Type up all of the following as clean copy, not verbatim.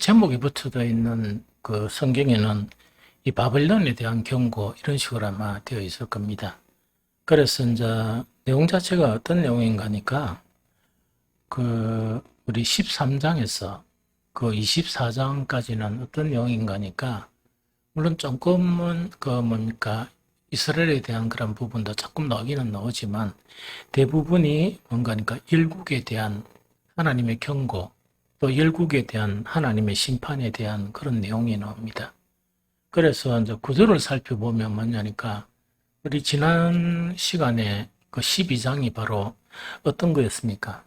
제목이 붙여져 있는 그 성경에는 이 바벨론에 대한 경고 이런 식으로 아마 되어 있을 겁니다. 그래서 이제 내용 자체가 어떤 내용인가 하니까 그 우리 13장에서 그 24장까지는 어떤 내용인가 하니까 물론 조금은 그 뭡니까 이스라엘에 대한 그런 부분도 조금 나오기는 나오지만 대부분이 뭔가 하니까 일국에 대한 하나님의 경고 또 열국에 대한 하나님의 심판에 대한 그런 내용이 나옵니다. 그래서 이제 구조를 살펴보면 뭐냐니까 우리 지난 시간에 그 12장이 바로 어떤 거였습니까?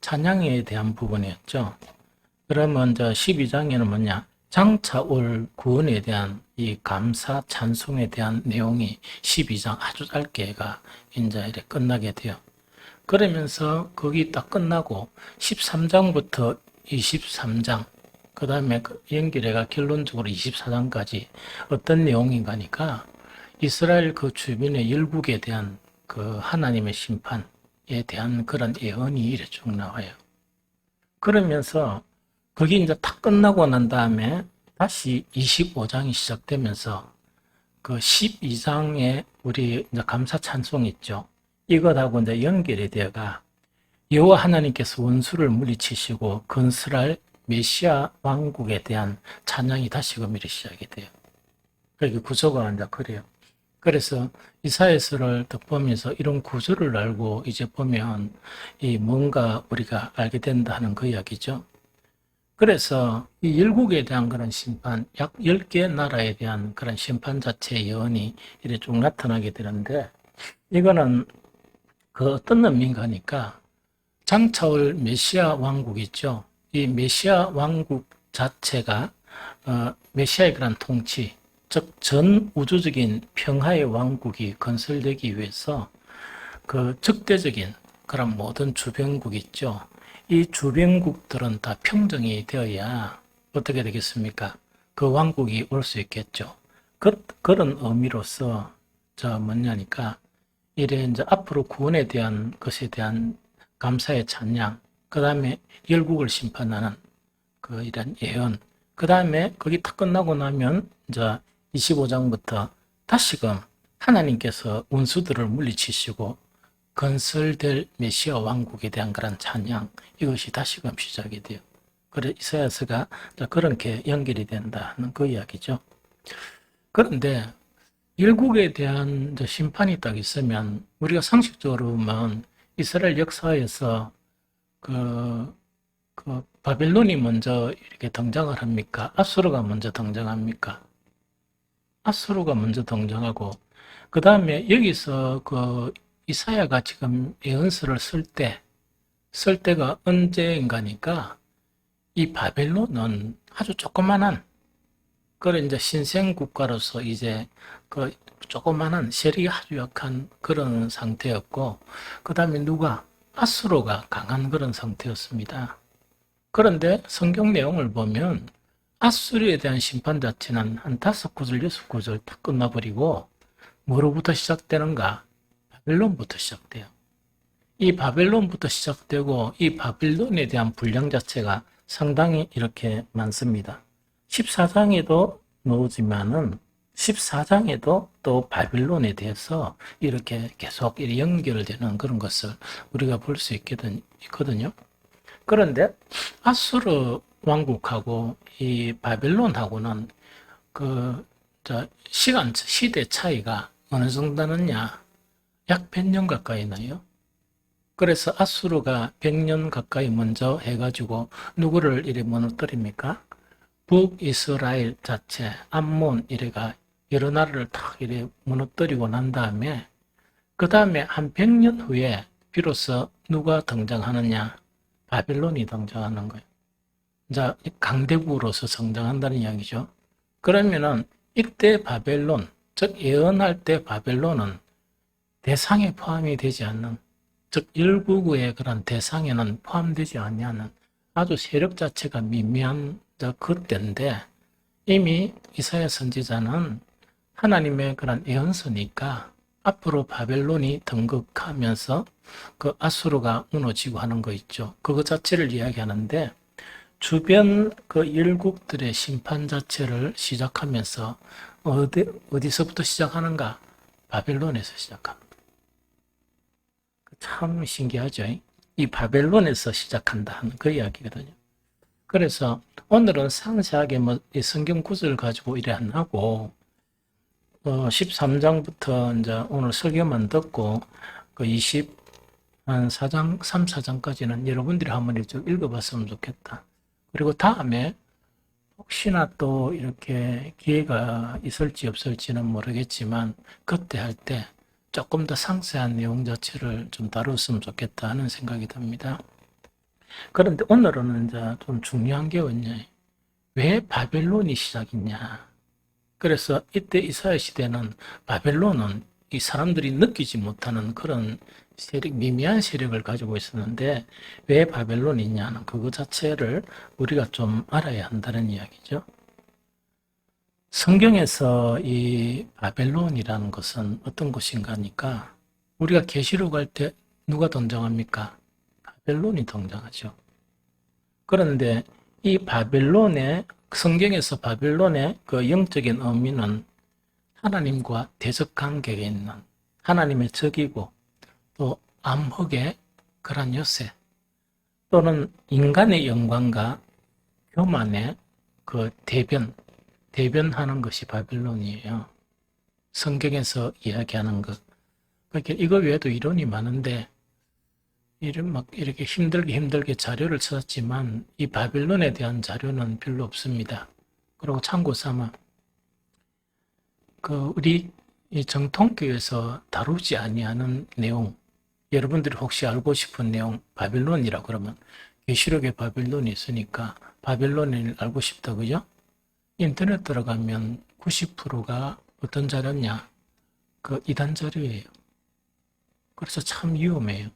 찬양에 대한 부분이었죠. 그러면 이제 12장에는 뭐냐? 장차 올 구원에 대한 이 감사 찬송에 대한 내용이 12장 아주 짧게가 이제 이렇게 끝나게 돼요. 그러면서 거기 딱 끝나고 13장부터 23장 그 다음에 연결해가 결론적으로 24장까지 어떤 내용인가 하니까 이스라엘 그 주변의 열국에 대한 그 하나님의 심판에 대한 그런 예언이 이래 쭉 나와요. 그러면서 거기 이제 다 끝나고 난 다음에 다시 25장이 시작되면서 그 12장에 우리 이제 감사 찬송 있죠. 이것하고 이제 연결이 되어가 여호와 하나님께서 원수를 물리치시고 건설할 메시아 왕국에 대한 찬양이 다시금 이렇게 시작이 돼요. 그렇게 구조가 이제 그래요. 그래서 이사야서를 딱 보면서 이런 구조를 알고 이제 보면 이 뭔가 우리가 알게 된다 하는 그 이야기죠. 그래서 이 열국에 대한 그런 심판, 약 10개 나라에 대한 그런 심판 자체의 예언이 이렇게 쭉 나타나게 되는데 이거는 그 어떤 의미인가 하니까 장차올 메시아 왕국 있죠. 이 메시아 왕국 자체가 메시아의 그런 통치, 즉 전 우주적인 평화의 왕국이 건설되기 위해서 그 적대적인 그런 모든 주변국 있죠. 이 주변국들은 다 평정이 되어야 어떻게 되겠습니까? 그 왕국이 올 수 있겠죠. 그런 의미로서 뭐냐니까 이래 이제 앞으로 구원에 대한 것에 대한 감사의 찬양, 그 다음에 열국을 심판하는 그 이런 예언, 그 다음에 거기 다 끝나고 나면 이제 25장부터 다시금 하나님께서 원수들을 물리치시고 건설될 메시아 왕국에 대한 그런 찬양, 이것이 다시금 시작이 돼요. 그래서 이사야서가 그렇게 연결이 된다는 그 이야기죠. 그런데 열국에 대한 심판이 딱 있으면 우리가 상식적으로 보면 이스라엘 역사에서 그 바벨론이 먼저 이렇게 등장을 합니까? 아수르가 먼저 등장합니까? 아수르가 먼저 등장하고 그 다음에 여기서 그 이사야가 지금 예언서를 쓸 때가 언제인가니까 이 바벨론은 아주 조그만한 그런 이제 신생 국가로서 이제 그 조그만한 세력이 아주 약한 그런 상태였고 그 다음에 아수르가 강한 그런 상태였습니다. 그런데 성경 내용을 보면 아수르에 대한 심판 자체는 한 5구절, 6구절 다 끝나버리고 뭐로부터 시작되는가? 바벨론부터 시작돼요. 이 바벨론부터 시작되고 이 바벨론에 대한 분량 자체가 상당히 이렇게 많습니다. 14장에도 나오지만은 14장에도 또 바벨론에 대해서 이렇게 계속 연결되는 그런 것을 우리가 볼 수 있거든요. 그런데 아수르 왕국하고 이 바벨론하고는 그 시대 차이가 어느 정도 나느냐? 약 100년 가까이 나요. 그래서 아수르가 100년 가까이 먼저 해가지고 누구를 이래 무너뜨립니까? 북이스라엘 자체, 암몬 이래가 여러 나라를 탁 이래 무너뜨리고 난 다음에 그 다음에 한 100년 후에 비로소 누가 등장하느냐? 바벨론이 등장하는 거예요. 자, 강대국으로서 성장한다는 이야기죠. 그러면은 이때 바벨론, 즉 예언할 때 바벨론은 대상에 포함이 되지 않는, 즉 열국의 그런 대상에는 포함되지 않는 아주 세력 자체가 미미한 그때인데 이미 이사야 선지자는 하나님의 그런 예언서니까 앞으로 바벨론이 등극하면서 그 아수르가 무너지고 하는 거 있죠. 그것 자체를 이야기하는데 주변 그 일국들의 심판 자체를 시작하면서 어디서부터 시작하는가? 바벨론에서 시작합니다. 참 신기하죠. 이 바벨론에서 시작한다 하는 그 이야기거든요. 그래서 오늘은 상세하게 이 성경 구절을 가지고 이래 안 하고 13장부터 이제 오늘 설교만 듣고 그 4장, 3, 4장까지는 여러분들이 한번 좀 읽어봤으면 좋겠다. 그리고 다음에 혹시나 또 이렇게 기회가 있을지 없을지는 모르겠지만 그때 할 때 조금 더 상세한 내용 자체를 좀 다뤘으면 좋겠다 하는 생각이 듭니다. 그런데 오늘은 이제 좀 중요한 게 뭐냐? 왜 바벨론이 시작이냐? 그래서 이때 이사야 시대는 바벨론은 이 사람들이 느끼지 못하는 그런 세력, 미미한 세력을 가지고 있었는데 왜 바벨론이냐는 그거 자체를 우리가 좀 알아야 한다는 이야기죠. 성경에서 이 바벨론이라는 것은 어떤 것인가 하니까 우리가 계시록 할 때 누가 등장합니까? 바벨론이 등장하죠. 그런데 이 바벨론의 성경에서 바벨론의 그 영적인 의미는 하나님과 대적 관계에 있는 하나님의 적이고 또 암흑의 그런 요새 또는 인간의 영광과 교만의 그 대변하는 것이 바벨론이에요. 성경에서 이야기하는 것. 그러니까 이거 외에도 이론이 많은데 이렇게 힘들게 자료를 찾았지만 이 바벨론에 대한 자료는 별로 없습니다. 그리고 참고 삼아 우리 이 정통교에서 다루지 아니하는 내용, 여러분들이 혹시 알고 싶은 내용, 바벨론이라고 그러면 계시록에 바벨론이 있으니까 바벨론을 알고 싶다, 그죠? 인터넷 들어가면 90%가 어떤 자료냐? 그 이단 자료예요. 그래서 참 위험해요.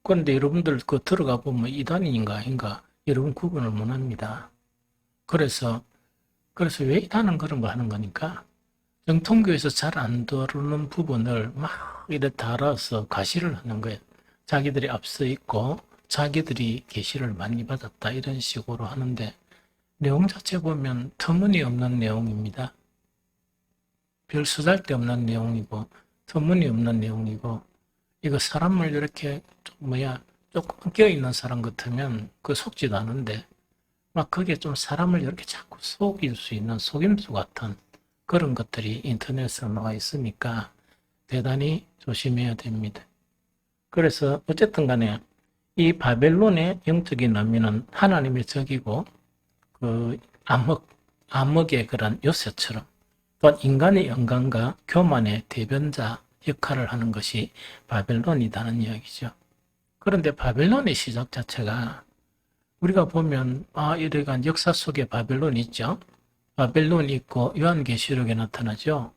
그런데 여러분들 들어가 보면 이단인가 아닌가 여러분 구분을 못 합니다. 그래서 왜 이단은 그런 거 하는 거니까 정통교에서 잘 안 다루는 부분을 막 이래 달아서 가시를 하는 거예요. 자기들이 앞서 있고 자기들이 계시를 많이 받았다 이런 식으로 하는데 내용 자체 보면 터무니없는 내용입니다. 별 쓰잘데없는 내용이고 터무니없는 내용이고 이거 사람을 이렇게 조금 껴있는 사람 같으면 그 속지도 않은데 막 그게 좀 사람을 이렇게 자꾸 속일 수 있는 속임수 같은 그런 것들이 인터넷에 나와 있으니까 대단히 조심해야 됩니다. 그래서 어쨌든 간에 이 바벨론의 영적인 의미는 하나님의 적이고 그 암흑의 그런 요새처럼 또한 인간의 영광과 교만의 대변자 역할을 하는 것이 바벨론이라는 이야기죠. 그런데 바벨론의 시작 자체가 우리가 보면 이래간 역사 속에 바벨론이 있죠. 바벨론이 있고 요한계시록에 나타나죠.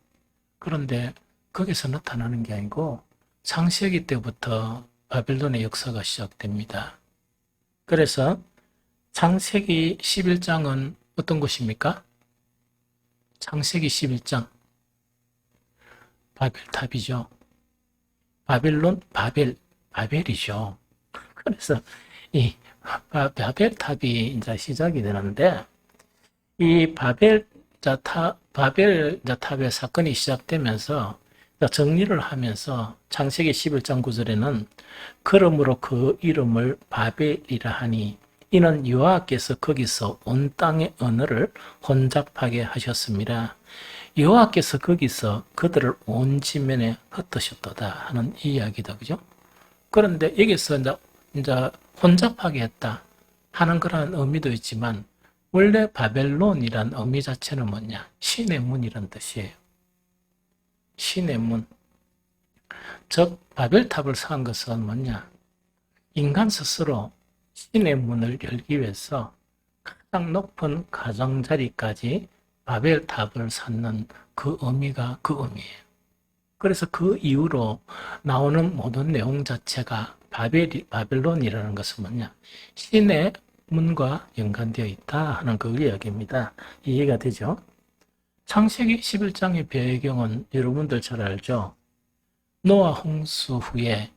그런데 거기서 나타나는 게 아니고 창세기 때부터 바벨론의 역사가 시작됩니다. 그래서 창세기 11장은 어떤 것입니까? 창세기 11장 바벨탑이죠. 바벨이죠. 그래서 이 바벨탑이 이제 시작이 되는데 이 바벨탑의 사건이 시작되면서 정리를 하면서 창세기 11장 9절에는 그러므로 그 이름을 바벨이라 하니 이는 여호와께서 거기서 온 땅의 언어를 혼잡하게 하셨습니다. 여호와께서 거기서 그들을 온 지면에 흩으셨도다 하는 이야기다, 그죠? 그런데 여기서 이제 혼잡하게 했다 하는 그런 의미도 있지만 원래 바벨론이란 의미 자체는 뭐냐? 신의 문이란 뜻이에요. 신의 문. 즉 바벨탑을 쌓은 것은 뭐냐? 인간 스스로 신의 문을 열기 위해서 가장 높은 가장자리까지 바벨탑을 쌓는 그 의미가 그 의미예요. 그래서 그 이후로 나오는 모든 내용 자체가 바벨론이라는 것은 뭐냐? 신의 문과 연관되어 있다 하는 그 이야기입니다. 이해가 되죠? 창세기 11장의 배경은 여러분들 잘 알죠? 노아 홍수 후에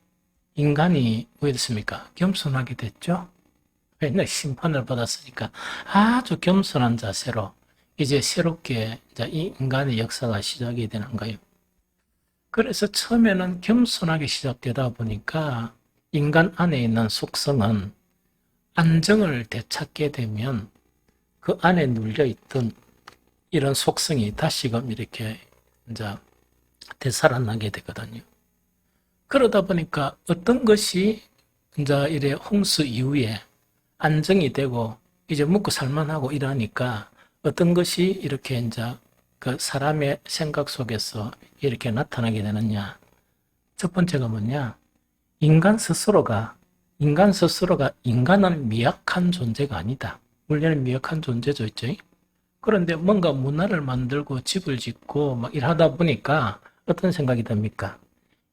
인간이 왜 됐습니까? 겸손하게 됐죠? 맨날 심판을 받았으니까 아주 겸손한 자세로 이제 새롭게 이제 이 인간의 역사가 시작이 되는 거예요. 그래서 처음에는 겸손하게 시작되다 보니까 인간 안에 있는 속성은 안정을 되찾게 되면 그 안에 눌려있던 이런 속성이 다시금 이렇게 이제 되살아나게 되거든요. 그러다 보니까 어떤 것이 이제 이래 홍수 이후에 안정이 되고 이제 먹고 살만하고 이러니까 어떤 것이 이렇게 이제 그 사람의 생각 속에서 이렇게 나타나게 되느냐. 첫 번째가 뭐냐? 인간 스스로가 인간은 미약한 존재가 아니다. 물론은 미약한 존재죠, 있죠? 그런데 뭔가 문화를 만들고 집을 짓고 막 일하다 보니까 어떤 생각이 듭니까?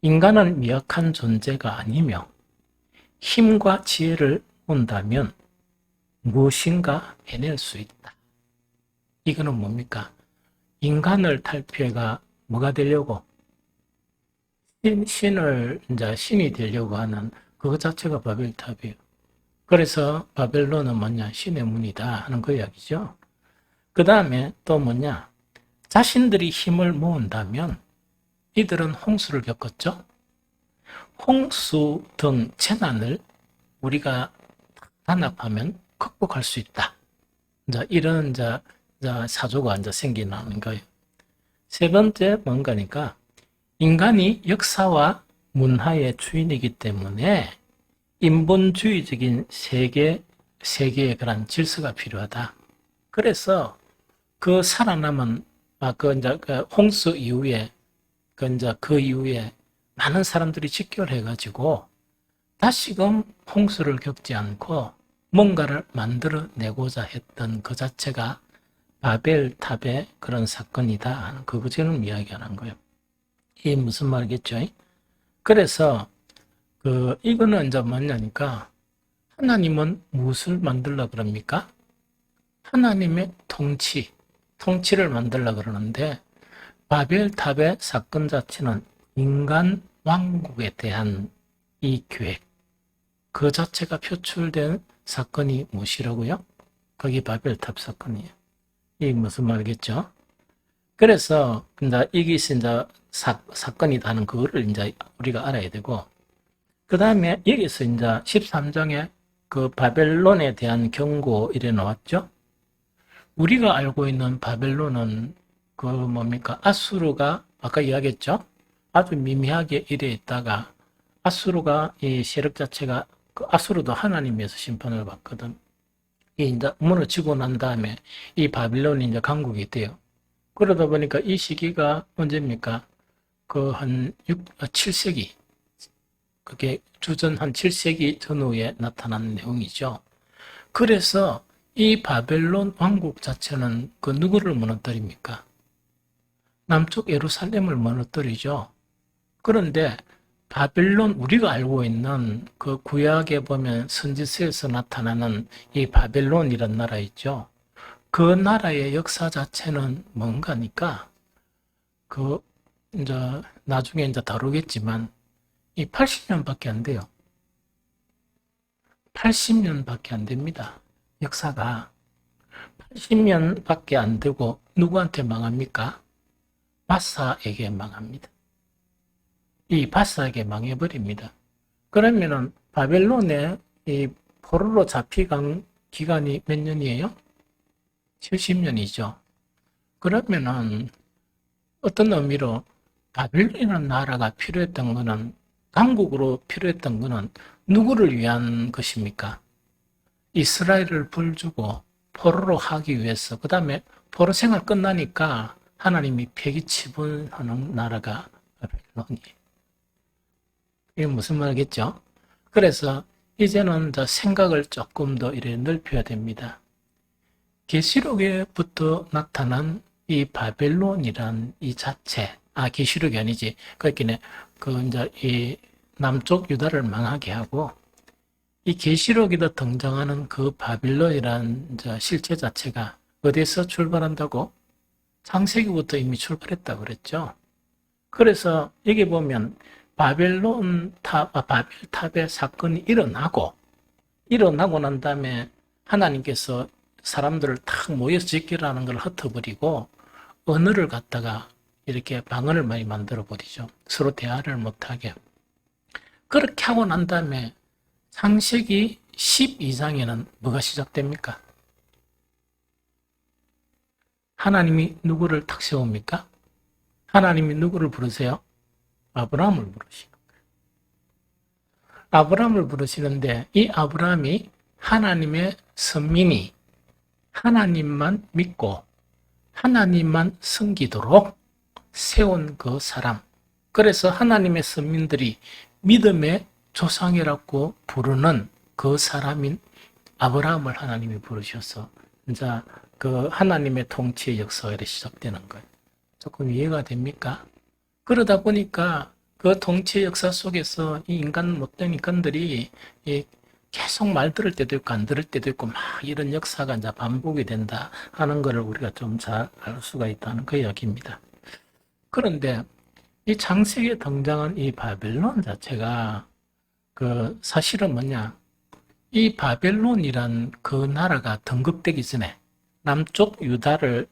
인간은 미약한 존재가 아니며 힘과 지혜를 본다면 무엇인가 해낼 수 있다. 이거는 뭡니까? 인간을 탈피해가 뭐가 되려고? 신이 되려고 하는 그것 자체가 바벨탑이에요. 그래서 바벨론은 뭐냐? 신의 문이다 하는 그 이야기죠. 그 다음에 또 뭐냐? 자신들이 힘을 모은다면 이들은 홍수를 겪었죠. 홍수 등 재난을 우리가 단합하면 극복할 수 있다. 이제 이런 사조가 이제 생기는 거예요. 세 번째 뭔가니까 인간이 역사와 문화의 주인이기 때문에 인본주의적인 세계의 그런 질서가 필요하다. 그래서 그 살아남은 그 홍수 이후에 그 이후에 많은 사람들이 직결해가지고 다시금 홍수를 겪지 않고 뭔가를 만들어내고자 했던 그 자체가 바벨탑의 그런 사건이다 하는 그것을 이야기하는 거예요. 이게 무슨 말이겠죠? 그래서 이거는 이제 뭐냐니까 하나님은 무엇을 만들려고 그럽니까? 하나님의 통치를 만들려고 그러는데 바벨탑의 사건 자체는 인간 왕국에 대한 이 계획, 그 자체가 표출된 사건이 무엇이라고요? 거기 바벨탑 사건이에요. 이게 무슨 말이겠죠? 그래서 이게 이제 사건이다 하는 그거를 이제 우리가 알아야 되고, 그 다음에 여기서 이제 13장에 그 바벨론에 대한 경고 이래 나왔죠? 우리가 알고 있는 바벨론은 그 뭡니까? 아수르가 아까 이야기했죠? 아주 미미하게 이래 있다가 아수르가 이 세력 자체가 그 아수르도 하나님에서 심판을 받거든. 이 이제 무너지고 난 다음에 이 바빌론이 이제 강국이 돼요. 그러다 보니까 이 시기가 언제입니까? 그 한 7세기. 그게 주전 한 7세기 전후에 나타난 내용이죠. 그래서 이 바벨론 왕국 자체는 그 누구를 무너뜨립니까? 남쪽 예루살렘을 무너뜨리죠. 그런데 바벨론, 우리가 알고 있는 그 구약에 보면 선지서에서 나타나는 이 바벨론이란 나라 있죠. 그 나라의 역사 자체는 뭔가니까 이제 나중에 이제 다루겠지만 이 80년밖에 안 돼요. 80년밖에 안 됩니다. 역사가 80년밖에 안 되고 누구한테 망합니까? 바사에게 망합니다. 이 바사에게 망해버립니다. 그러면은 바벨론에 이 포로로 잡히간 기간이 몇 년이에요? 70년이죠. 그러면은 어떤 의미로 바벨론이라는 나라가 필요했던 거는, 강국으로 필요했던 거는 누구를 위한 것입니까? 이스라엘을 불주고 포로로 하기 위해서, 그 다음에 포로 생활 끝나니까 하나님이 폐기치분하는 나라가 바벨론이에요. 이게 무슨 말이겠죠? 그래서 이제는 생각을 조금 더 이렇게 넓혀야 됩니다. 계시록에부터 나타난 이 바벨론이란 이 자체, 계시록이 아니지. 그러니까 이제 이 남쪽 유다를 망하게 하고 이 계시록에도 등장하는 그 바벨론이란 실체 자체가 어디서 출발한다고? 창세기부터 이미 출발했다고 그랬죠. 그래서 여기 보면 바벨탑의 사건이 일어나고 일어나고 난 다음에 하나님께서 사람들을 탁 모여서 지키라는 걸 흩어버리고 언어를 갖다가 이렇게 방언을 많이 만들어 버리죠. 서로 대화를 못하게. 그렇게 하고 난 다음에 창세기 12장에는 뭐가 시작됩니까? 하나님이 누구를 탁 세웁니까? 하나님이 누구를 부르세요? 아브라함을 부르시는 거예요. 아브라함을 부르시는데 이 아브라함이 하나님의 선민이 하나님만 믿고 하나님만 섬기도록 세운 그 사람. 그래서 하나님의 선민들이 믿음의 조상이라고 부르는 그 사람인 아브라함을 하나님이 부르셔서 이제 그 하나님의 통치의 역사가 시작되는 거예요. 조금 이해가 됩니까? 그러다 보니까 그 통치의 역사 속에서 이 못된 인간들이 계속 말 들을 때도 있고 안 들을 때도 있고 막 이런 역사가 이제 반복이 된다 하는 것을 우리가 좀 잘 알 수가 있다는 그 이야기입니다. 그런데 이 창세기에 등장한 이 바벨론 자체가 그 사실은 뭐냐? 이 바벨론이란 그 나라가 등극되기 전에 남쪽 유다를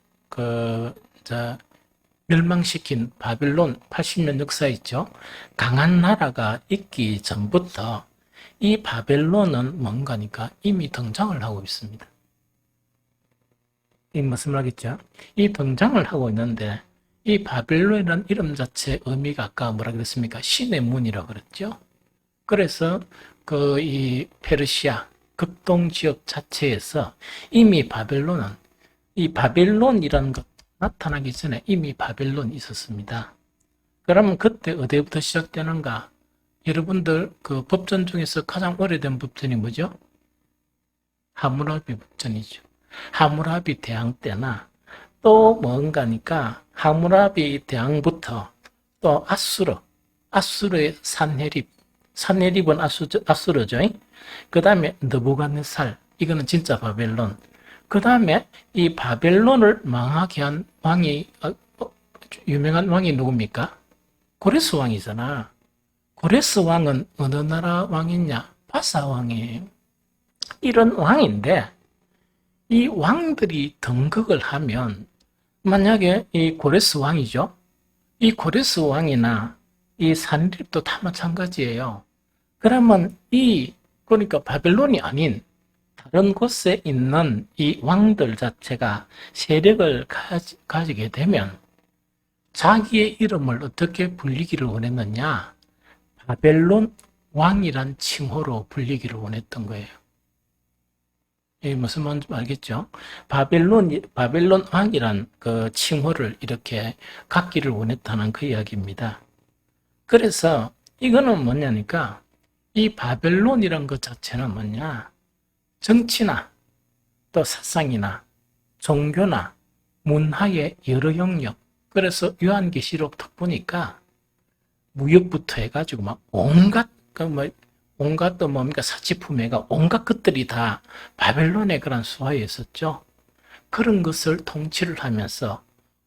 멸망시킨 바벨론 80년 역사 있죠. 강한 나라가 있기 전부터 이 바벨론은 뭔가니까 이미 등장을 하고 있습니다. 이 무슨 말이겠죠? 이 등장을 하고 있는데 이 바벨론이라는 이름 자체 의미가 아까 뭐라 그랬습니까? 신의 문이라고 그랬죠. 그래서 이 페르시아 극동 지역 자체에서 이미 바벨론은 이 바벨론이라는 것 나타나기 전에 이미 바벨론이 있었습니다. 그러면 그때 어디부터 시작되는가? 여러분들 그 법전 중에서 가장 오래된 법전이 뭐죠? 하무라비 법전이죠. 하무라비 대왕 때나 또 뭔가니까 하무라비 대왕부터 또 아수르의 산헤립은 아수르죠. 그 다음에 느부갓네살, 이거는 진짜 바벨론. 그 다음에 이 바벨론을 망하게 한 왕이 유명한 왕이 누굽니까? 고레스 왕이잖아. 고레스 왕은 어느 나라 왕이냐? 바사 왕이에요. 이런 왕인데 이 왕들이 등극을 하면 만약에 이 고레스 왕이죠. 이 고레스 왕이나 이 산립도 다 마찬가지예요. 그러면 그러니까 바벨론이 아닌 다른 곳에 있는 이 왕들 자체가 세력을 가지게 되면 자기의 이름을 어떻게 불리기를 원했느냐? 바벨론 왕이란 칭호로 불리기를 원했던 거예요. 이게 무슨 말인지 알겠죠? 바벨론 왕이란 그 칭호를 이렇게 갖기를 원했다는 그 이야기입니다. 그래서 이거는 뭐냐니까 이 바벨론이란 것 자체는 뭐냐? 정치나 또 사상이나 종교나 문화의 여러 영역. 그래서 요한계시록 딱 보니까 무역부터 해가지고 막 온갖 또 뭡니까 사치품해가 온갖 것들이 다 바벨론의 그런 수하에 있었죠. 그런 것을 통치를 하면서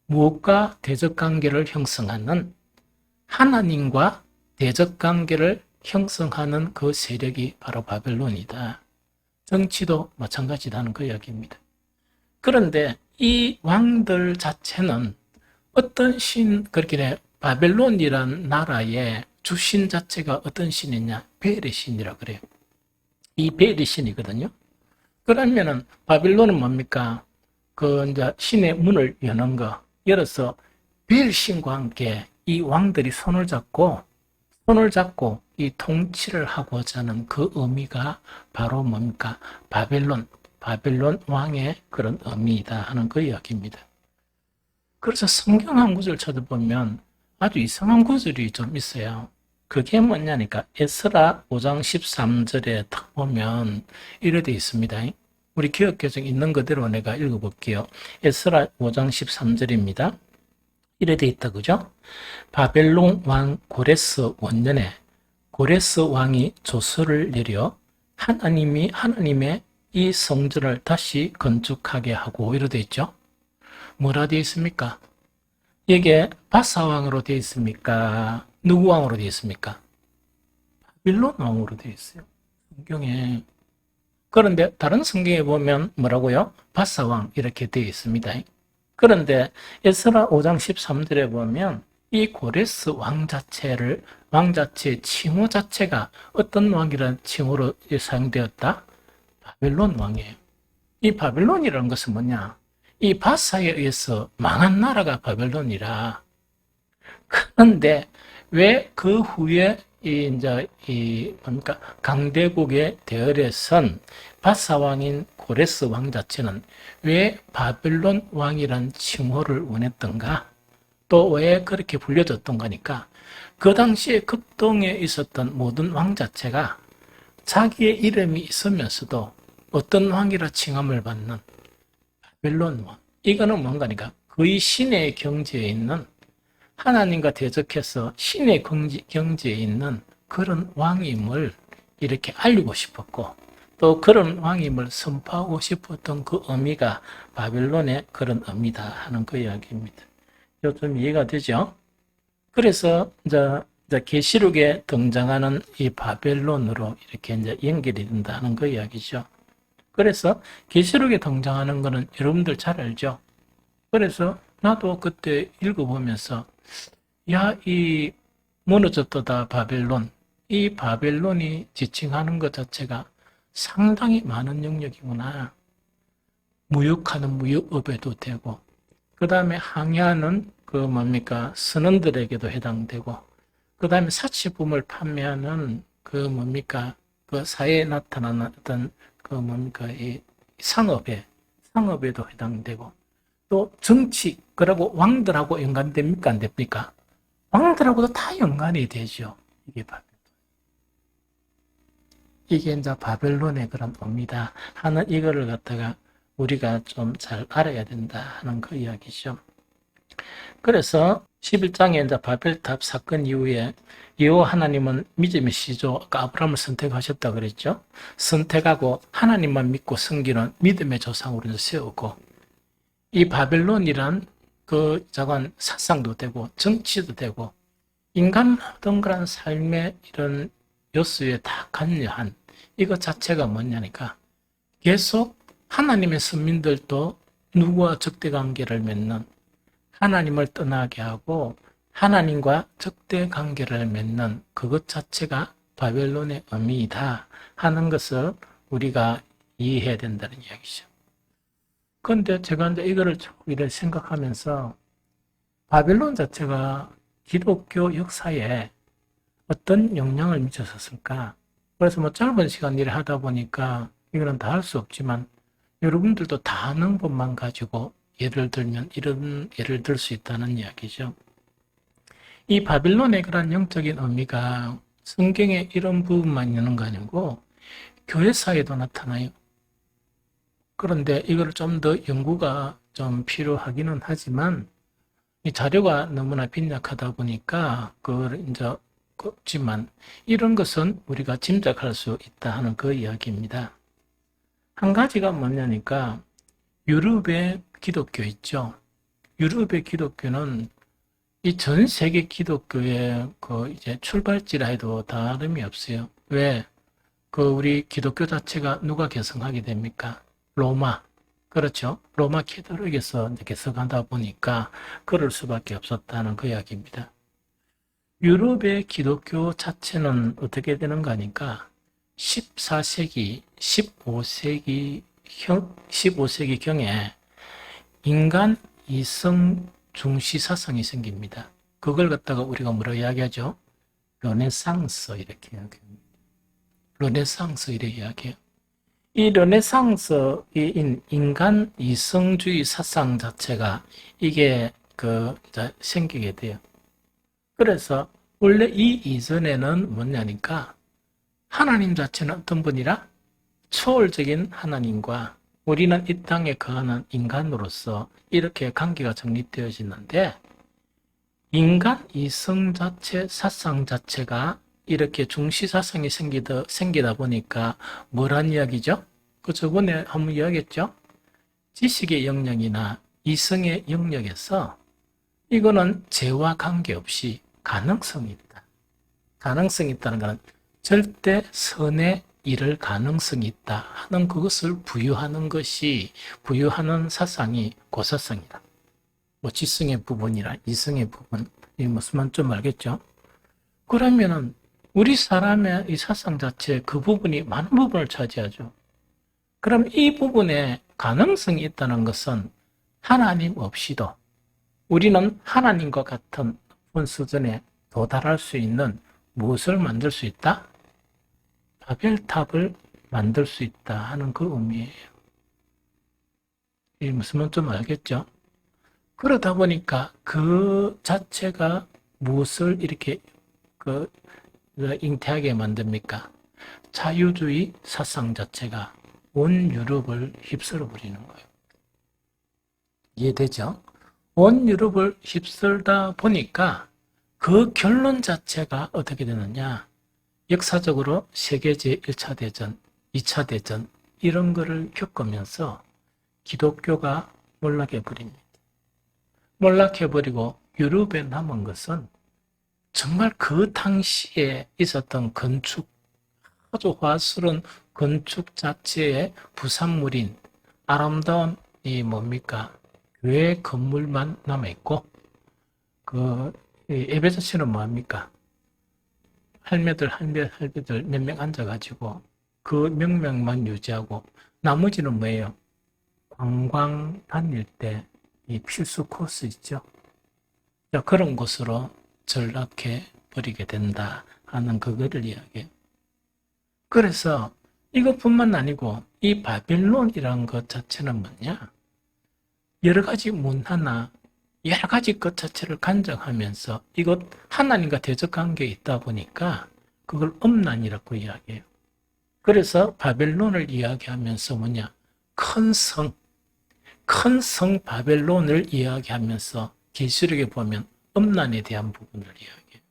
무엇과 대적관계를 형성하는 하나님과 대적관계를 형성하는 그 세력이 바로 바벨론이다. 정치도 마찬가지다는 그 이야기입니다. 그런데 이 왕들 자체는 어떤 그렇게 바벨론이란 나라의 주신 자체가 어떤 신이냐? 벨의 신이라 그래요. 이 벨의 신이거든요. 그러면은 바벨론은 뭡니까? 이제 신의 문을 여는 거. 열어서 벨 신과 함께 이 왕들이 손을 잡고 이 통치를 하고자 하는 그 의미가 바로 뭡니까? 바벨론 왕의 그런 의미이다 하는 그 이야기입니다. 그래서 성경 한 구절 찾아보면 아주 이상한 구절이 좀 있어요. 그게 뭐냐니까 에스라 5장 13절에 딱 보면 이래 돼 있습니다. 우리 기억개정 있는 그대로 내가 읽어볼게요. 에스라 5장 13절입니다. 이래 돼 있다 그죠? 바벨론 왕 고레스 원년에 고레스 왕이 조서를 내려 하나님의 이 성전을 다시 건축하게 하고 이래 돼 있죠? 뭐라 되어 있습니까? 이게 바사 왕으로 되어 있습니까? 누구 왕으로 되어 있습니까? 바빌론 왕으로 되어 있어요. 성경에 그런데 다른 성경에 보면 뭐라고요? 바사왕 이렇게 되어 있습니다. 그런데 에스라 5장 13절에 보면 이 고레스 왕 자체의 칭호 자체가 어떤 왕이라는 칭호로 사용되었다? 바벨론 왕이에요. 이 바벨론이라는 것은 뭐냐? 이 바사에 의해서 망한 나라가 바벨론이라. 그런데 왜 그 후에 뭡니까? 강대국의 대열에 선 바사 왕인 고레스 왕 자체는 왜 바벨론 왕이란 칭호를 원했던가? 또 왜 그렇게 불려졌던가니까 그 당시에 급동에 있었던 모든 왕 자체가 자기의 이름이 있으면서도 어떤 왕이라 칭함을 받는 바벨론 왕. 이거는 뭔가니까 거의 신의 경지에 있는 하나님과 대적해서 신의 경지에 있는 그런 왕임을 이렇게 알리고 싶었고 또 그런 왕임을 선포하고 싶었던 그 의미가 바벨론의 그런 의미다 하는 그 이야기입니다. 좀 이해가 되죠? 그래서 이제 계시록에 등장하는 이 바벨론으로 이렇게 이제 연결이 된다는 그 이야기죠. 그래서 계시록에 등장하는 거는 여러분들 잘 알죠? 그래서 나도 그때 읽어보면서 야, 이 무너졌다 바벨론. 이 바벨론이 지칭하는 것 자체가 상당히 많은 영역이구나. 무역하는 무역업에도 되고, 그 다음에 항해하는 선원들에게도 해당되고, 그 다음에 사치품을 판매하는 그 사회에 나타나는 어떤 이 상업에도 해당되고, 또 정치, 그리고 왕들하고 연관됩니까? 안 됩니까? 왕들하고도 다 연관이 되죠. 이게 이제 바벨론의 그런 의미다 하는 이거를 갖다가 우리가 좀 잘 알아야 된다 하는 그 이야기죠. 그래서 11장에 이제 바벨탑 사건 이후에 여호와 하나님은 믿음의 시조, 아까 아브라함을 선택하셨다 그랬죠. 선택하고 하나님만 믿고 섬기는 믿음의 조상으로 세우고 이 바벨론이란 그 작은 사상도 되고 정치도 되고 인간 모든 그런 삶의 이런 요소에 다 관여한 이것 자체가 뭐냐니까 계속 하나님의 선민들도 누구와 적대관계를 맺는 하나님을 떠나게 하고 하나님과 적대관계를 맺는 그것 자체가 바벨론의 의미이다 하는 것을 우리가 이해해야 된다는 이야기죠. 그런데 제가 이제 이거를 이렇게 생각하면서 바벨론 자체가 기독교 역사에 어떤 영향을 미쳤었을까? 그래서 뭐 짧은 시간 일을 하다 보니까 이거는 다 할 수 없지만 여러분들도 다 아는 것만 가지고 예를 들면 이런 예를 들 수 있다는 이야기죠. 이 바빌론의 그런 영적인 의미가 성경에 이런 부분만 있는 거 아니고 교회사에도 나타나요. 그런데 이걸 좀 더 연구가 좀 필요하기는 하지만 이 자료가 너무나 빈약하다 보니까 그걸 이제 없지만 이런 것은 우리가 짐작할 수 있다 하는 그 이야기입니다. 한 가지가 뭐냐니까 유럽의 기독교 있죠. 유럽의 기독교는 이 전 세계 기독교의 이제 출발지라 해도 다름이 없어요. 왜? 우리 기독교 자체가 누가 개성하게 됩니까? 로마. 그렇죠. 로마 캐톨릭에서 개성하다 보니까 그럴 수밖에 없었다는 그 이야기입니다. 유럽의 기독교 자체는 어떻게 되는가 하니까 14세기, 15세기경에 인간 이성 중시 사상이 생깁니다. 그걸 갖다가 우리가 뭐라고 이야기하죠? 르네상스 이렇게 이야기합니다. 르네상스 이렇게 이야기해요. 이 르네상스인 인간 이성주의 사상 자체가 이게 생기게 돼요. 그래서 원래 이 이전에는 뭐냐니까 하나님 자체는 어떤 분이라? 초월적인 하나님과 우리는 이 땅에 거하는 인간으로서 이렇게 관계가 정립되어지는데 인간 이성 자체, 사상 자체가 이렇게 중시사상이 생기다 보니까 뭐란 이야기죠? 저번에 한번 이야기했죠? 지식의 영역이나 이성의 영역에서 이거는 죄와 관계없이 가능성이 있다. 가능성이 있다는 것은 절대 선의 이럴 가능성이 있다 하는 그것을 부유하는 사상이 고사성이다. 뭐 지성의 부분이라 이성의 부분, 이 무슨 말 좀 알겠죠? 그러면은 우리 사람의 이 사상 자체 그 부분이 많은 부분을 차지하죠. 그럼 이 부분에 가능성이 있다는 것은 하나님 없이도 우리는 하나님과 같은 높은 수준에 도달할 수 있는 무엇을 만들 수 있다? 바벨탑을 만들 수 있다 하는 그 의미예요. 이 무슨 말 좀 알겠죠? 그러다 보니까 그 자체가 무엇을 이렇게 잉태하게 만듭니까? 자유주의 사상 자체가 온 유럽을 휩쓸어 버리는 거예요. 이해되죠? 온 유럽을 휩쓸다 보니까 그 결론 자체가 어떻게 되느냐? 역사적으로 세계 제1차 대전, 2차 대전 이런 거를 겪으면서 기독교가 몰락해버립니다. 몰락해버리고 유럽에 남은 것은 정말 그 당시에 있었던 건축, 아주 화스러운 건축 자체의 부산물인 아름다운 교회 건물만 남아있고, 에베소서는 뭐합니까? 할매들 몇 명 앉아가지고 그 명명만 유지하고 나머지는 뭐예요? 관광 다닐 때 이 필수 코스 있죠? 그런 곳으로 전락해 버리게 된다 하는 그거를 이야기해요. 그래서 이것뿐만 아니고 이 바빌론이라는 것 자체는 뭐냐? 여러 가지 문화나 여러 가지 것 자체를 간증하면서 이것 하나님과 대적 관계에 있다 보니까 그걸 음란이라고 이야기해요. 그래서 바벨론을 이야기하면서 뭐냐? 큰 성 바벨론을 이야기하면서 계시록에 보면 음란에 대한 부분을 이야기해요.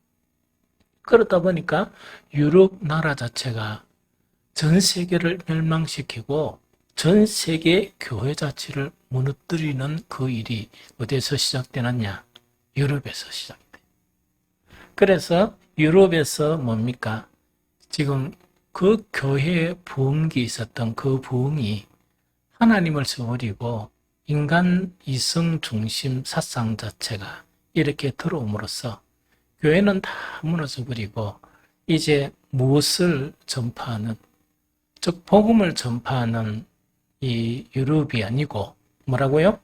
그러다 보니까 유럽 나라 자체가 전 세계를 멸망시키고 전 세계 교회 자체를 무너뜨리는 그 일이 어디에서 시작되느냐? 유럽에서 시작돼요. 그래서 유럽에서 뭡니까? 지금 그 교회에 부흥기 있었던 그 부흥이 하나님을 저버리고 인간 이성 중심 사상 자체가 이렇게 들어옴으로써 교회는 다 무너져 버리고 이제 무엇을 전파하는, 즉 복음을 전파하는 이 유럽이 아니고 뭐라고요?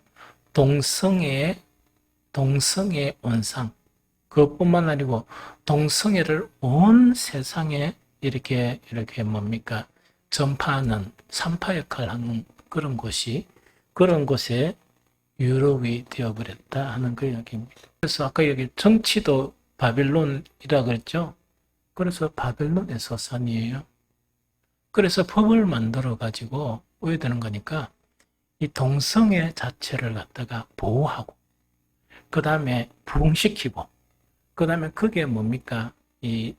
동성애의 온상, 그것뿐만 아니고 동성애를 온 세상에 이렇게 전파하는 산파 역할을 하는 그런 곳에 유럽이 되어버렸다 하는 그 이야기입니다. 그래서 아까 여기 정치도 바빌론이라 그랬죠. 그래서 바벨론의 서산이에요. 그래서 법을 만들어 가지고 왜 되는 거니까 이 동성애 자체를 갖다가 보호하고 그 다음에 부흥시키고 그 다음에 그게 뭡니까? 이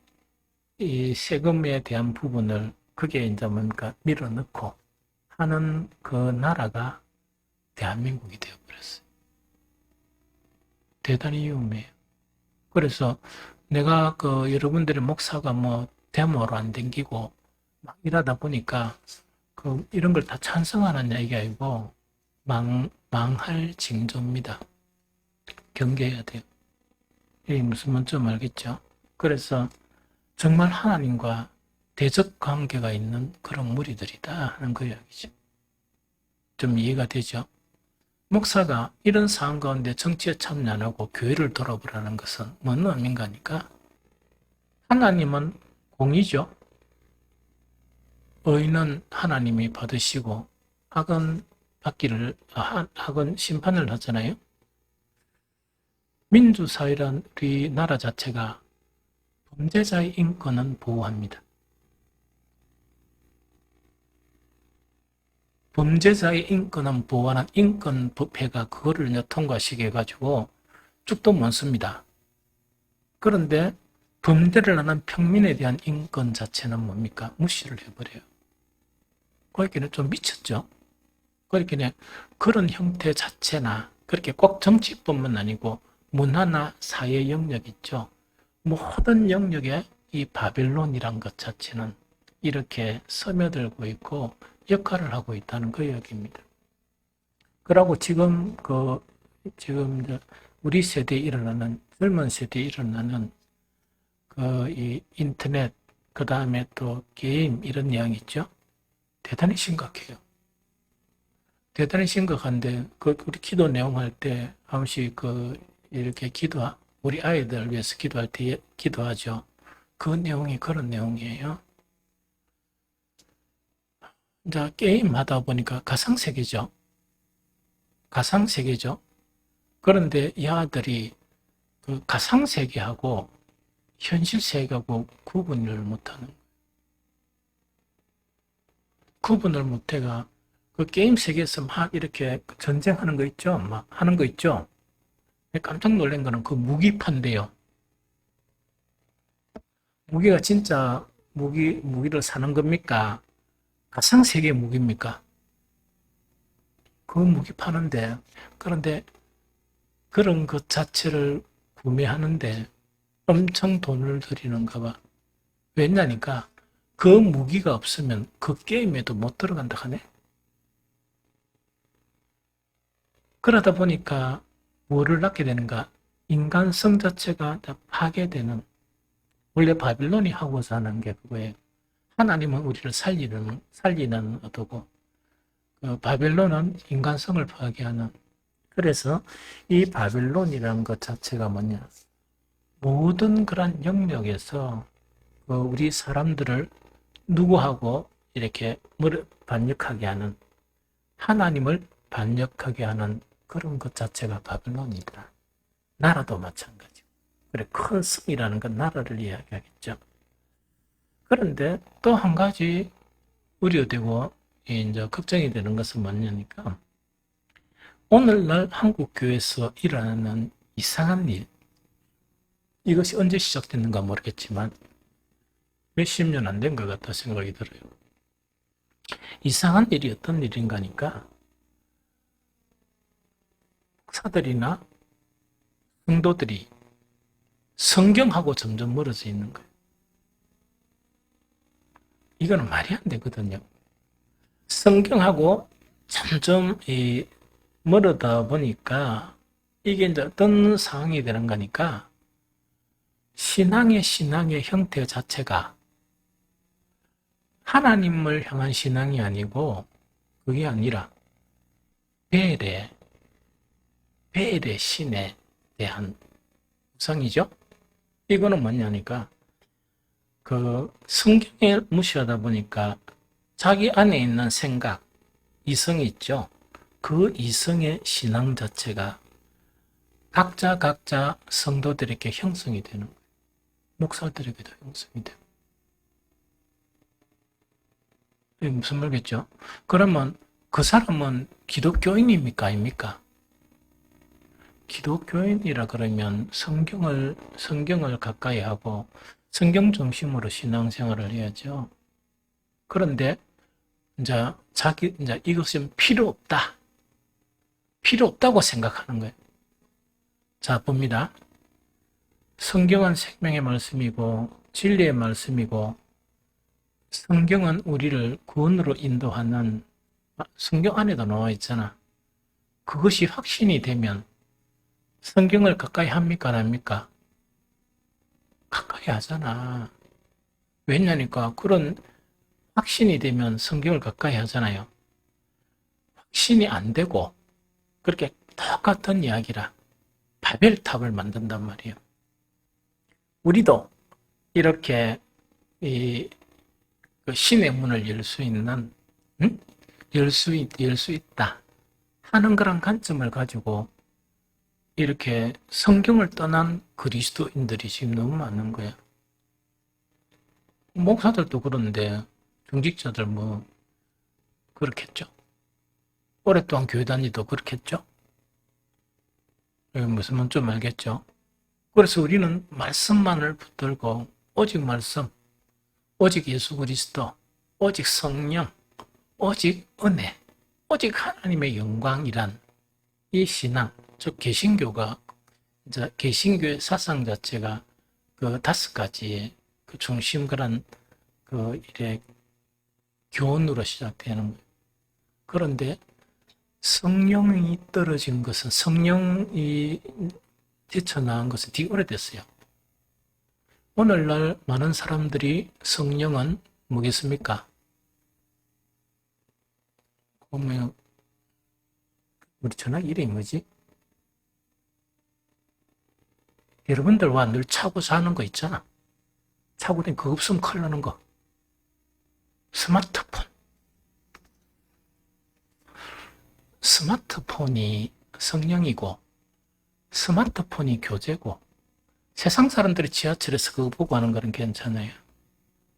세금에 대한 부분을 그게 이제 밀어넣고 하는 그 나라가 대한민국이 되어버렸어요. 대단히 위험해요. 그래서 내가 여러분들의 목사가 데모로 안 댕기고 막 이러다 보니까 이런 걸 다 찬성하는 얘기가 아니고 망할 징조입니다. 경계해야 돼요. 이게 무슨 말인지 알겠죠? 그래서 정말 하나님과 대적 관계가 있는 그런 무리들이다 하는 그 이야기죠. 좀 이해가 되죠? 목사가 이런 상황 가운데 정치에 참여 안 하고 교회를 돌아보라는 것은 뭔 의미인가 하니까 하나님은 공의죠. 의는 하나님이 받으시고 악은 심판을 하잖아요. 민주사회란 우리 나라 자체가 범죄자의 인권은 보호합니다. 범죄자의 인권은 보호하는 인권법회가 그거를 통과시켜 해가지고 쭉도 많습니다. 그런데 범죄를 하는 평민에 대한 인권 자체는 뭡니까? 무시를 해버려요. 그렇게 좀 미쳤죠? 그렇게 그런 형태 자체나 그렇게 꼭 정치뿐만 아니고 문화나 사회 영역 있죠. 모든 영역에 이 바벨론이란 것 자체는 이렇게 스며들고 있고 역할을 하고 있다는 그 이야기입니다. 그러고 지금 우리 세대에 일어나는 젊은 세대에 일어나는 이 인터넷 그 다음에 또 게임 이런 내용이 있죠. 대단히 심각해요. 대단히 심각한데 우리 기도 내용할 때 한 번씩 이렇게 우리 아이들 위해서 기도할 때 기도하죠. 그 내용이 그런 내용이에요. 이제 게임 하다 보니까 가상세계죠. 가상세계죠. 그런데 이 아들이 그 가상세계하고 현실세계하고 구분을 못해가 그 게임 세계에서 막 이렇게 전쟁하는 거 있죠? 막 하는 거 있죠? 깜짝 놀란 거는 그 무기판인데요. 무기가 진짜 무기를 사는 겁니까? 가상세계 무기입니까? 그 무기 파는데, 그런데 그런 것 자체를 구매하는데 엄청 돈을 들이는가 봐. 왜냐니까 그 무기가 없으면 그 게임에도 못 들어간다 하네. 그러다 보니까 뭐를 낳게 되는가? 인간성 자체가 다 파괴되는, 원래 바빌론이 하고자 하는 게 그거예요. 하나님은 우리를 살리는 어도고, 바빌론은 인간성을 파괴하는. 그래서 이 바빌론이라는 것 자체가 뭐냐? 모든 그런 영역에서 우리 사람들을 누구하고 이렇게 반역하게 하는, 하나님을 반역하게 하는 그런 것 자체가 바빌론이다. 나라도 마찬가지. 그래, 큰 성이라는 건 나라를 이야기하겠죠. 그런데 또 한 가지 우려되고 이제 걱정이 되는 것은 뭐냐니까, 오늘날 한국 교회에서 일어나는 이상한 일, 이것이 언제 시작됐는가 모르겠지만 몇십 년 안 된 것 같다 생각이 들어요. 이상한 일이 어떤 일인가니까, 목사들이나 성도들이 성경하고 점점 멀어져 있는 거예요. 이거는 말이 안 되거든요. 성경하고 점점 멀어다 보니까 이게 이제 어떤 상황이 되는 거니까, 신앙의 형태 자체가 하나님을 향한 신앙이 아니고, 그게 아니라 벨의 신에 대한 우상이죠. 이거는 뭐냐니까, 성경을 무시하다 보니까 자기 안에 있는 생각, 이성이 있죠. 그 이성의 신앙 자체가 각자 성도들에게 형성이 되는 거예요. 목사들에게도 형성이 되고. 이게 무슨 말이겠죠? 그러면 그 사람은 기독교인입니까? 아닙니까? 기독교인이라 그러면 성경을 가까이 하고 성경 중심으로 신앙생활을 해야죠. 그런데 이제 이것은 필요 없다고 생각하는 거예요. 자, 봅니다. 성경은 생명의 말씀이고 진리의 말씀이고, 성경은 우리를 구원으로 인도하는, 성경 안에도 나와 있잖아. 그것이 확신이 되면 성경을 가까이 합니까? 안 합니까? 가까이 하잖아. 왜냐니까 그런 확신이 되면 성경을 가까이 하잖아요. 확신이 안 되고 그렇게 똑같은 이야기라 바벨탑을 만든단 말이에요. 우리도 이렇게 그 신의 문을 열 수 있는, 열 수 있다 하는 그런 관점을 가지고 이렇게 성경을 떠난 그리스도인들이 지금 너무 많은 거야. 목사들도 그런데 중직자들 뭐 그렇겠죠. 오랫동안 교회 다니도 그렇겠죠. 무슨 말인지 좀 알겠죠. 그래서 우리는 말씀만을 붙들고 오직 말씀, 오직 예수 그리스도, 오직 성령, 오직 은혜, 오직 하나님의 영광이란 이 신앙, 즉 개신교가, 이제 개신교의 사상 자체가 그 5가지의 그 중심 그런 이래 교훈으로 시작되는 거예요. 그런데 성령이 떨어진 것은, 성령이 뛰쳐나온 것은 되게 오래됐어요. 오늘날 많은 사람들이 성령은 뭐겠습니까? 보면 우리 전화기 이름이 뭐지? 여러분들과 늘 차고 사는 거 있잖아. 차고 된 그거 없으면 큰일 나는 거. 스마트폰. 스마트폰이 성령이고 스마트폰이 교제고, 세상 사람들이 지하철에서 그거 보고 하는 거는 괜찮아요.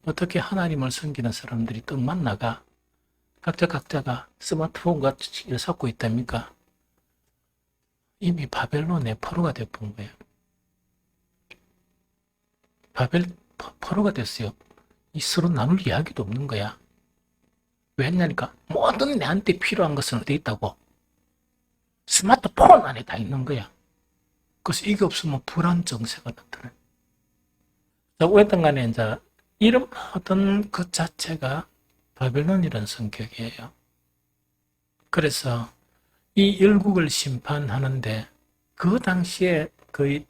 어떻게 하나님을 섬기는 사람들이 또 만나가 각자가 스마트폰과 치기를 섞고 있답니까? 이미 바벨론의 포로가 되어본 거예요. 포로가 됐어요. 이 서로 나눌 이야기도 없는 거야. 왜 했냐니까 모든 내한테 필요한 것은 어디 있다고? 스마트폰 안에 다 있는 거야. 그래서 이게 없으면 불안 정세가 나타나요. 어쨌든 간에 이제 이런 모든 것 자체가 바벨론이라는 성격이에요. 그래서 이 열국을 심판하는데 그 당시에 거의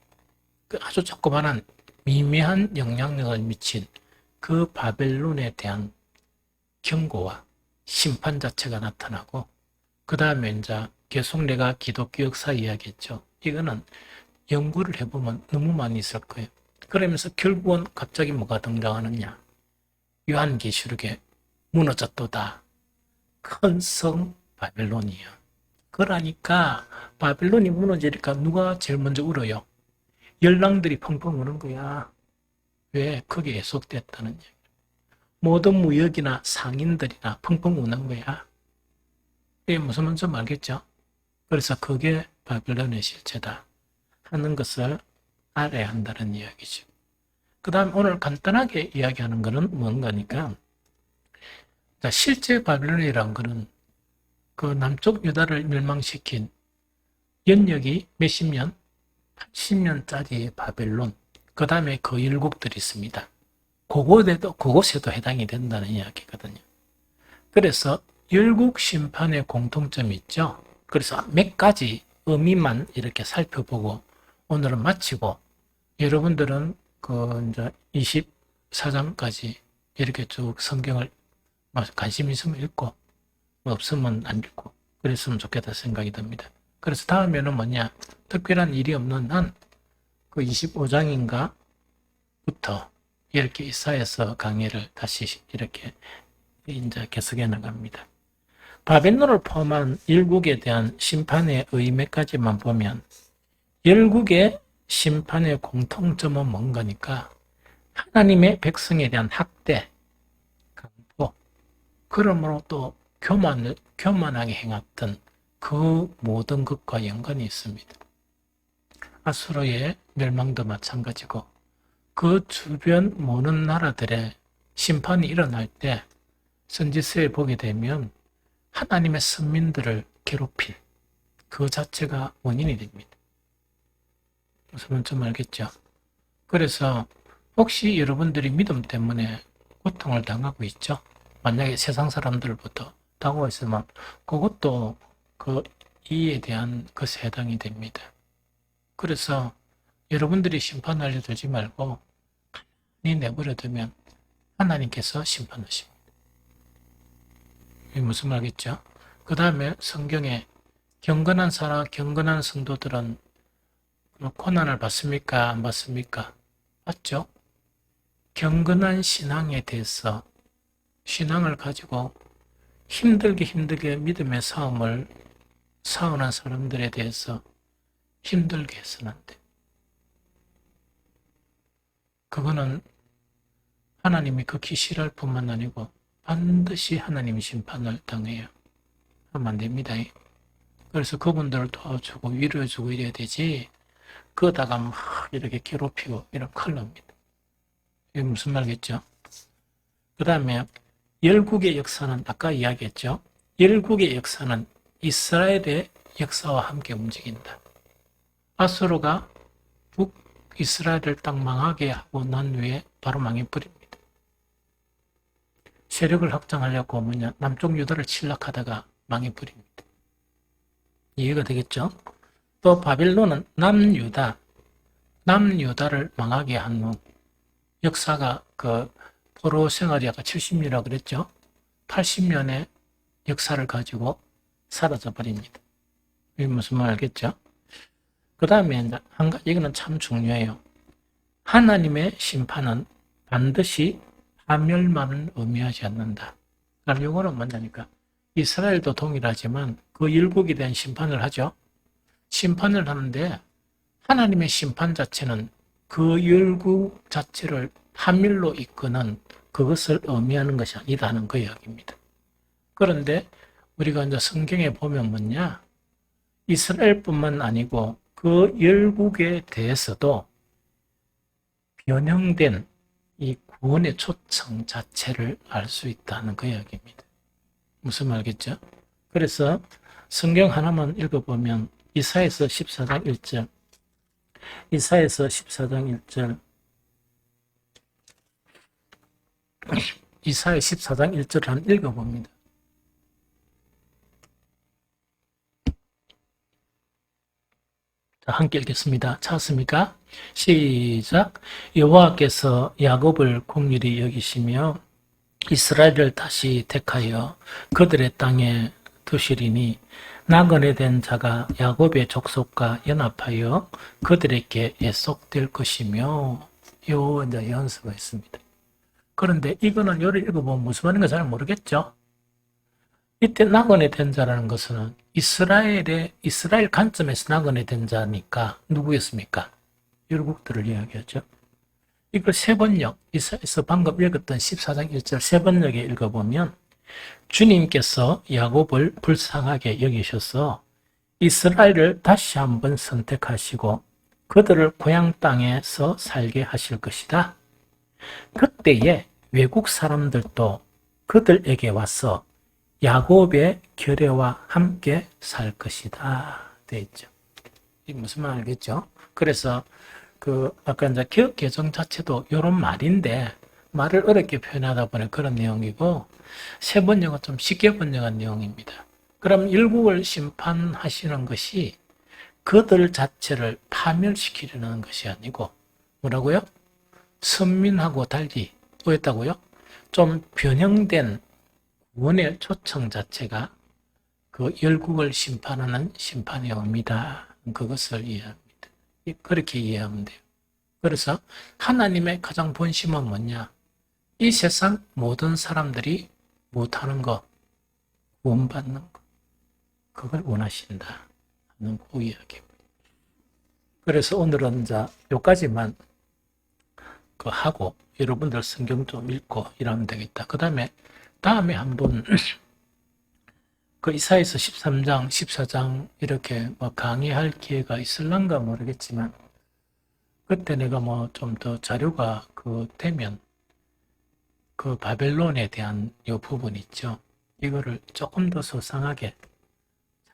아주 조그마한 미미한 영향력을 미친 그 바벨론에 대한 경고와 심판 자체가 나타나고, 그 다음에 이제 계속 내가 기독교 역사 이야기했죠. 이거는 연구를 해보면 너무 많이 있을 거예요. 그러면서 결국은 갑자기 뭐가 등장하느냐. 요한계시록에 무너졌도다. 큰 성 바벨론이요. 그러니까 바벨론이 무너지니까 누가 제일 먼저 울어요? 열랑들이 펑펑 우는 거야. 왜? 그게 예속됐다는 얘기. 모든 무역이나 상인들이나 펑펑 우는 거야. 이게 무슨 말인지 알겠죠? 그래서 그게 바벨론의 실체다 하는 것을 알아야 한다는 이야기죠. 그 다음 오늘 간단하게 이야기하는 것은 뭔가니까, 실제 바벨론이라는 것은 그 남쪽 유다를 멸망시킨 연역이 몇십 년, 80년짜리 바벨론, 그 다음에 그 일국들이 있습니다. 그곳에도 해당이 된다는 이야기거든요. 그래서 열국 심판의 공통점이 있죠. 그래서 몇 가지 의미만 이렇게 살펴보고 오늘은 마치고, 여러분들은 이제 24장까지 이렇게 쭉 성경을 관심 있으면 읽고, 없으면 안 읽고, 그랬으면 좋겠다 생각이 듭니다. 그래서 다음에는 뭐냐, 특별한 일이 없는 한 그 25장인가 부터 이렇게 이사야서 강의를 다시 이렇게 이제 계속해 나갑니다. 바벨론을 포함한 열국에 대한 심판의 의몇 가지만 보면, 열국의 심판의 공통점은 뭔가니까 하나님의 백성에 대한 학대, 강포, 그러므로 또 교만하게 행했던 그 모든 것과 연관이 있습니다. 아수르의 멸망도 마찬가지고, 그 주변 모든 나라들의 심판이 일어날 때 선지서에 보게 되면 하나님의 선민들을 괴롭힌 그 자체가 원인이 됩니다. 무슨 좀 알겠죠? 그래서 혹시 여러분들이 믿음 때문에 고통을 당하고 있죠? 만약에 세상 사람들부터 당하고 있으면 그것도 이에 대한 것에 해당이 됩니다. 그래서 여러분들이 심판 알려두지 말고 내버려두면 하나님께서 심판하십니다. 이게 무슨 말이겠죠? 그 다음에 성경에 경건한 사람, 경건한 성도들은 고난을 받습니까? 안 받습니까? 받죠? 경건한 신앙에 대해서, 신앙을 가지고 힘들게 믿음의 싸우는 사람들에 대해서 힘들게 해서는 안 돼. 그거는 하나님이 극히 싫어할 뿐만 아니고 반드시 하나님이 심판을 당해요. 하면 안 됩니다. 그래서 그분들을 도와주고 위로해주고 이래야 되지, 그러다가 막 이렇게 괴롭히고 이러면 큰일 납니다. 이게 무슨 말이겠죠? 그 다음에 열국의 역사는 아까 이야기했죠. 열국의 역사는 이스라엘의 역사와 함께 움직인다. 아수르가 북이스라엘을 딱 망하게 하고 난 후에 바로 망해버립니다. 세력을 확장하려고 남쪽 유다를 침략하다가 망해버립니다. 이해가 되겠죠? 또 바빌론은 남유다를 망하게 한 후 역사가 포로 생활이 아까 70년이라고 그랬죠? 80년의 역사를 가지고 사라져 버립니다. 이게 무슨 말 알겠죠? 그 다음에 한 가지, 이거는 참 중요해요. 하나님의 심판은 반드시 파멸만을 의미하지 않는다. 그럼 이거는 뭐냐니까 이스라엘도 동일하지만 그 열국에 대한 심판을 하죠. 심판을 하는데 하나님의 심판 자체는 그 열국 자체를 파멸로 이끄는 그것을 의미하는 것이 아니다는 그 이야기입니다. 그런데 우리가 이제 성경에 보면 뭐냐? 이스라엘뿐만 아니고 그 열국에 대해서도 변형된 이 구원의 초청 자체를 알 수 있다는 그 이야기입니다. 무슨 말겠죠? 그래서 성경 하나만 읽어보면 이사야서 14장 1절, 이사야서 14장 1절, 이사야 14장 1절을 한번 읽어봅니다. 자, 함께 읽겠습니다. 찾았습니까? 시작. 여호와께서 야곱을 긍휼히 여기시며 이스라엘을 다시 택하여 그들의 땅에 두시리니 나그네 된 자가 야곱의 족속과 연합하여 그들에게 애속될 것이며. 요 이제 연수가 있습니다. 그런데 이거는 요를 읽어보면 무슨 말인가 잘 모르겠죠? 이때 나그네 된 자라는 것은 이스라엘 관점에서 나그네 된 자니까 누구였습니까? 열국들을 이야기하죠. 이걸 세번역, 이사야서 방금 읽었던 14장 1절 세번역에 읽어보면 주님께서 야곱을 불쌍하게 여기셔서 이스라엘을 다시 한번 선택하시고 그들을 고향 땅에서 살게 하실 것이다. 그때에 외국 사람들도 그들에게 와서 야곱의 결례와 함께 살 것이다. 되어 있죠. 이게 무슨 말 알겠죠? 그래서 아까 이제 기억 개정 자체도 이런 말인데 말을 어렵게 표현하다 보니 그런 내용이고 세 번역은 좀 쉽게 번역한 내용입니다. 그럼 일국을 심판하시는 것이 그들 자체를 파멸시키려는 것이 아니고 뭐라고요? 선민하고 달리 뭐였다고요? 좀 변형된 구원의 초청 자체가 그 열국을 심판하는 심판의 의미다. 그것을 이해합니다. 그렇게 이해하면 돼요. 그래서 하나님의 가장 본심은 뭐냐? 이 세상 모든 사람들이 못하는 거, 구원받는 거, 그걸 원하신다 하는 그 이야기입니다. 그래서 오늘은 이제 여기까지만 하고 여러분들 성경 좀 읽고 이러면 되겠다. 다음에 한번 이사야서 13장, 14장 이렇게 강의할 기회가 있을란가 모르겠지만 그때 내가 좀 더 자료가 되면 바벨론에 대한 이 부분 있죠. 이거를 조금 더 소상하게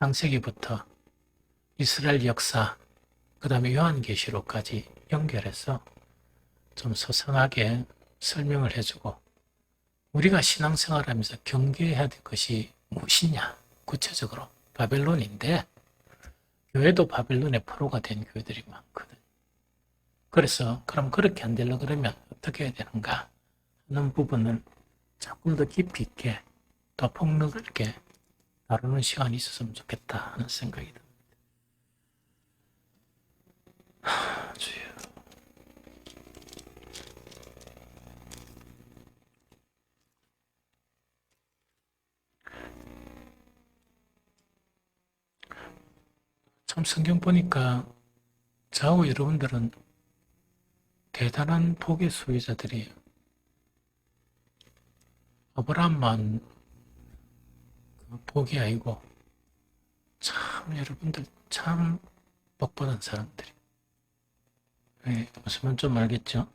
창세기부터 이스라엘 역사, 그 다음에 요한계시록까지 연결해서 좀 소상하게 설명을 해주고 우리가 신앙생활하면서 경계해야 될 것이 무엇이냐? 구체적으로 바벨론인데 교회도 바벨론의 포로가 된 교회들이 많거든. 그래서 그럼 그렇게 안 되려고 그러면 어떻게 해야 되는가 하는 부분을 조금 더 깊이 있게 더 폭넓게 있게 다루는 시간이 있었으면 좋겠다 하는 생각이 듭니다. 주여. 참 성경 보니까 저하고 여러분들은 대단한 복의 소유자들이에요. 아브라함만 복이 아니고 참 여러분들 참 복받은 사람들이. 네, 무슨 말 좀 알겠죠?